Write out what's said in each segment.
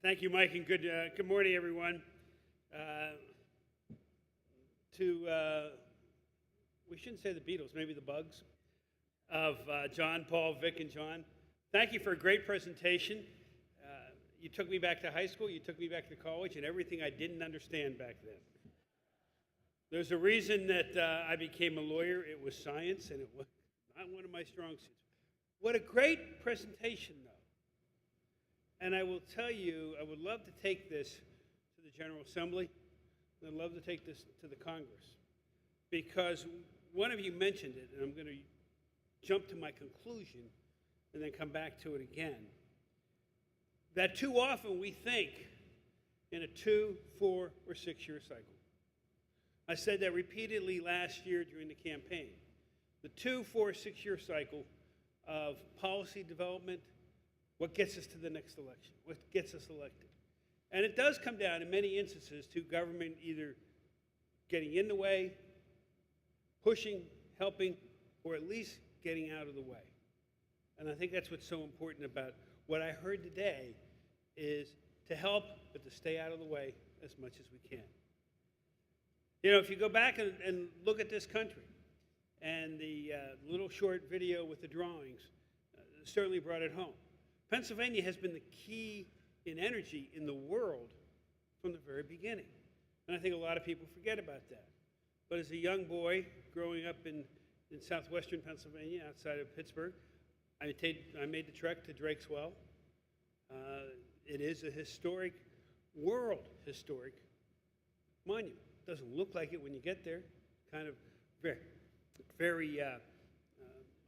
Thank you, Mike, and good morning, everyone. We shouldn't say the Beatles, maybe the Bugs, of John, Paul, Vic, and John. Thank you for a great presentation. You took me back to high school, you took me back to college, and everything I didn't understand back then. There's a reason that I became a lawyer. It was science, and it was not one of my strong suits. What a great presentation, though. And I will tell you, I would love to take this to the General Assembly, and I'd love to take this to the Congress, because one of you mentioned it, and I'm going to jump to my conclusion and then come back to it again, that too often we think in a 2, 4, or 6-year cycle. I said that repeatedly last year during the campaign. The 2, 4, 6-year cycle of policy development, what gets us to the next election, what gets us elected. And it does come down in many instances to government either getting in the way, pushing, helping, or at least getting out of the way. And I think that's what's so important about what I heard today, is to help, but to stay out of the way as much as we can. You know, if you go back and look at this country, and the little short video with the drawings certainly brought it home. Pennsylvania has been the key in energy in the world from the very beginning. And I think a lot of people forget about that. But as a young boy growing up in southwestern Pennsylvania, outside of Pittsburgh, I made the trek to Drake's Well. It is a historic, world historic monument. It doesn't look like it when you get there. Kind of very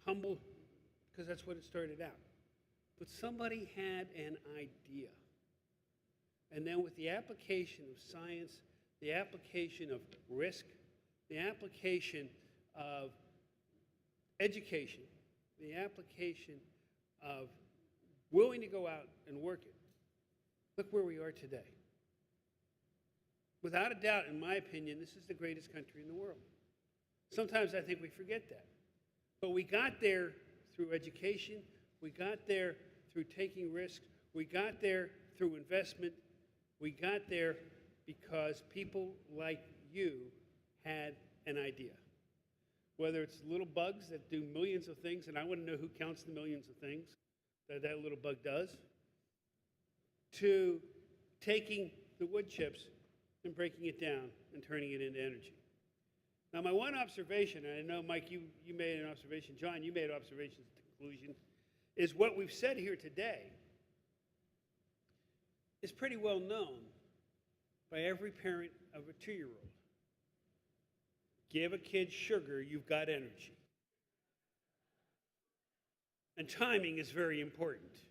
humble, because that's what it started out. But somebody had an idea. And then with the application of science, the application of risk, the application of education, the application of willing to go out and work it, look where we are today. Without a doubt, in my opinion, this is the greatest country in the world. Sometimes I think we forget that. But we got there through education, we got there through taking risks, we got there through investment, we got there because people like you had an idea. Whether it's little bugs that do millions of things, and I want to know who counts the millions of things that that little bug does, to taking the wood chips and breaking it down and turning it into energy. Now, my one observation, and I know, Mike, you made an observation, John, you made observations at the conclusion, is what we've said here today is pretty well known by every parent of a 2-year-old. Give a kid sugar, you've got energy. And timing is very important.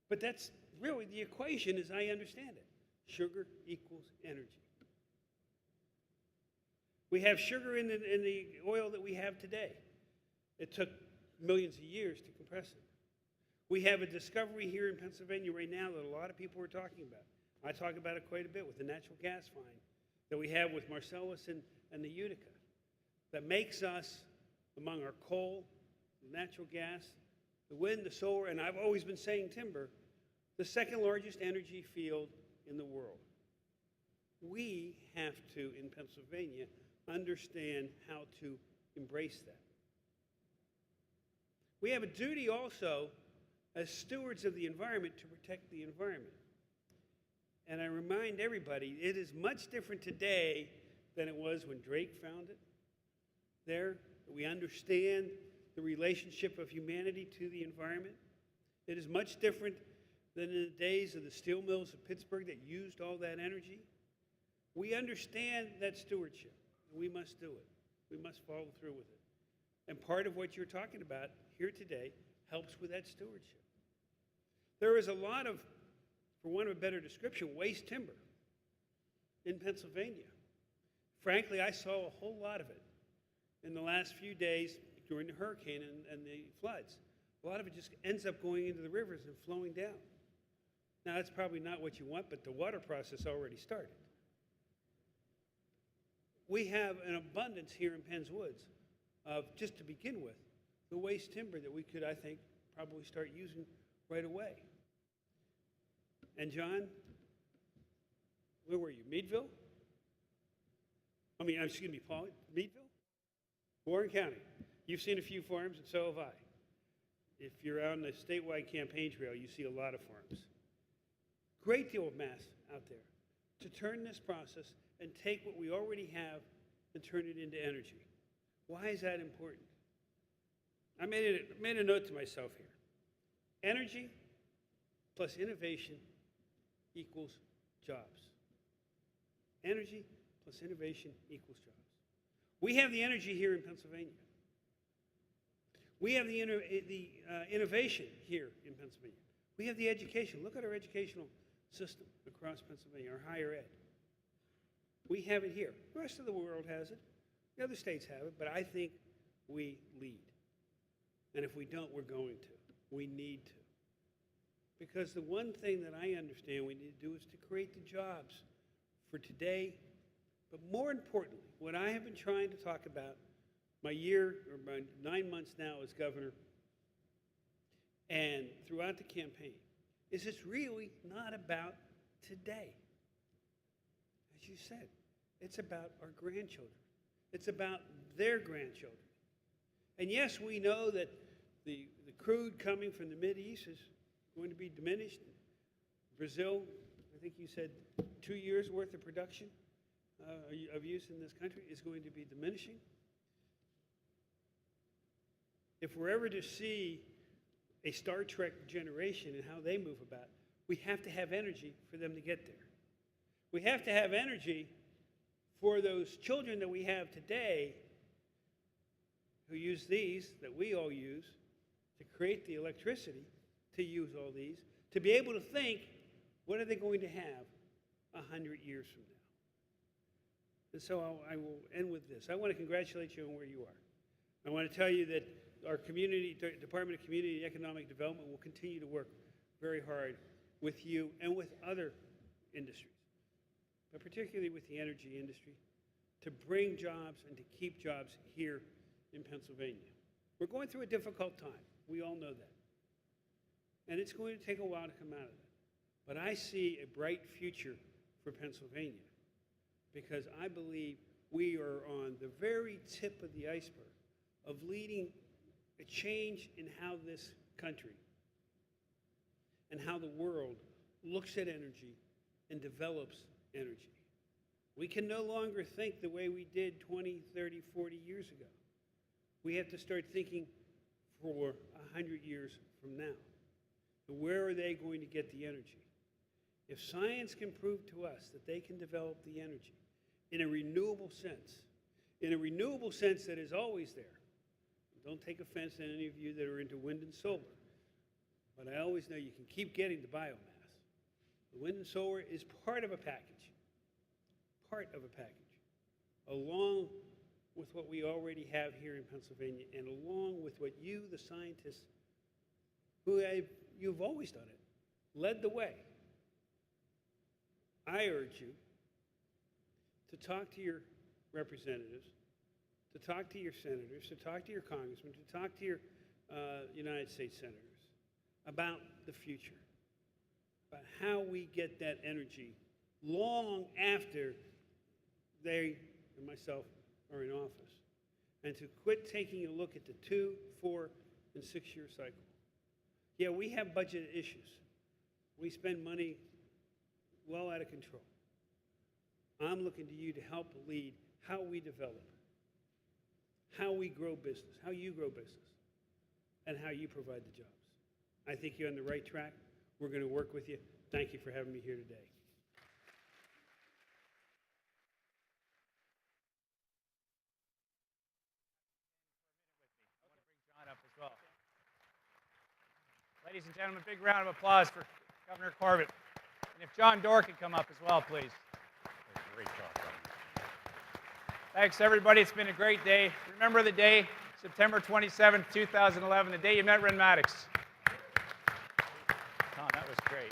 But that's really the equation as I understand it. Sugar equals energy. We have sugar in the oil that we have today. It took millions of years to compress it. We have a discovery here in Pennsylvania right now that a lot of people are talking about. I talk about it quite a bit with the natural gas find that we have with Marcellus and the Utica that makes us, among our coal, natural gas, the wind, the solar, and I've always been saying timber, the second largest energy field in the world. We have to, in Pennsylvania, understand how to embrace that. We have a duty also as stewards of the environment to protect the environment. And I remind everybody, it is much different today than it was when Drake found it. There, we understand the relationship of humanity to the environment. It is much different than in the days of the steel mills of Pittsburgh that used all that energy. We understand that stewardship, and we must do it. We must follow through with it. And part of what you're talking about here today helps with that stewardship. There is a lot of, for want of a better description, waste timber in Pennsylvania. Frankly, I saw a whole lot of it in the last few days during the hurricane and the floods. A lot of it just ends up going into the rivers and flowing down. Now, that's probably not what you want, but the water process already started. We have an abundance here in Penn's Woods of, just to begin with, the waste timber that we could, I think, probably start using right away. And John, where were you? Meadville? Excuse me, Paul, Meadville? Warren County. You've seen a few farms, and so have I. If you're on the statewide campaign trail, you see a lot of farms. Great deal of mass out there to turn this process and take what we already have and turn it into energy. Why is that important? I made a note to myself here. Energy plus innovation equals jobs. Energy plus innovation equals jobs. We have the energy here in Pennsylvania. We have the innovation here in Pennsylvania. We have the education. Look at our educational system across Pennsylvania, our higher ed. We have it here. The rest of the world has it. The other states have it, but I think we lead. And if we don't, we're going to. We need to. Because the one thing that I understand we need to do is to create the jobs for today, but more importantly, what I have been trying to talk about my 9 months now as governor and throughout the campaign is it's really not about today. As you said, it's about our grandchildren. It's about their grandchildren. And yes, we know that the crude coming from the Mideast is going to be diminished. Brazil, I think you said 2 years worth of production of use in this country is going to be diminishing. If we're ever to see a Star Trek generation and how they move about, we have to have energy for them to get there. We have to have energy for those children that we have today who use these, that we all use, to create the electricity, to use all these, to be able to think, what are they going to have 100 years from now? And so I will end with this. I want to congratulate you on where you are. I want to tell you that our Department of Community and Economic Development will continue to work very hard with you and with other industries, but particularly with the energy industry, to bring jobs and to keep jobs here in Pennsylvania. We're going through a difficult time. We all know that. And it's going to take a while to come out of that. But I see a bright future for Pennsylvania because I believe we are on the very tip of the iceberg of leading a change in how this country and how the world looks at energy and develops energy. We can no longer think the way we did 20, 30, 40 years ago. We have to start thinking for 100 years from now. And where are they going to get the energy? If science can prove to us that they can develop the energy in a renewable sense that is always there. Don't take offense to any of you that are into wind and solar, but I always know you can keep getting the biomass. The wind and solar is part of a package, along with what we already have here in Pennsylvania and along with what you, the scientists, you've always done it, led the way. I urge you to talk to your representatives, to talk to your senators, to talk to your congressmen, to talk to your United States senators about the future, about how we get that energy long after they and myself are in office, and to quit taking a look at the 2, 4, and 6-year cycle. Yeah, we have budget issues. We spend money well out of control. I'm looking to you to help lead how we develop, how we grow business, how you grow business, and how you provide the jobs. I think you're on the right track. We're going to work with you. Thank you for having me here today. John up as well. Ladies and gentlemen, big round of applause for Governor Corbett. And if John Doerr could come up as well, please. Great talk, Governor. Thanks, everybody. It's been a great day. Remember the day, September 27th, 2011, the day you met Renmatix. Tom, that was great.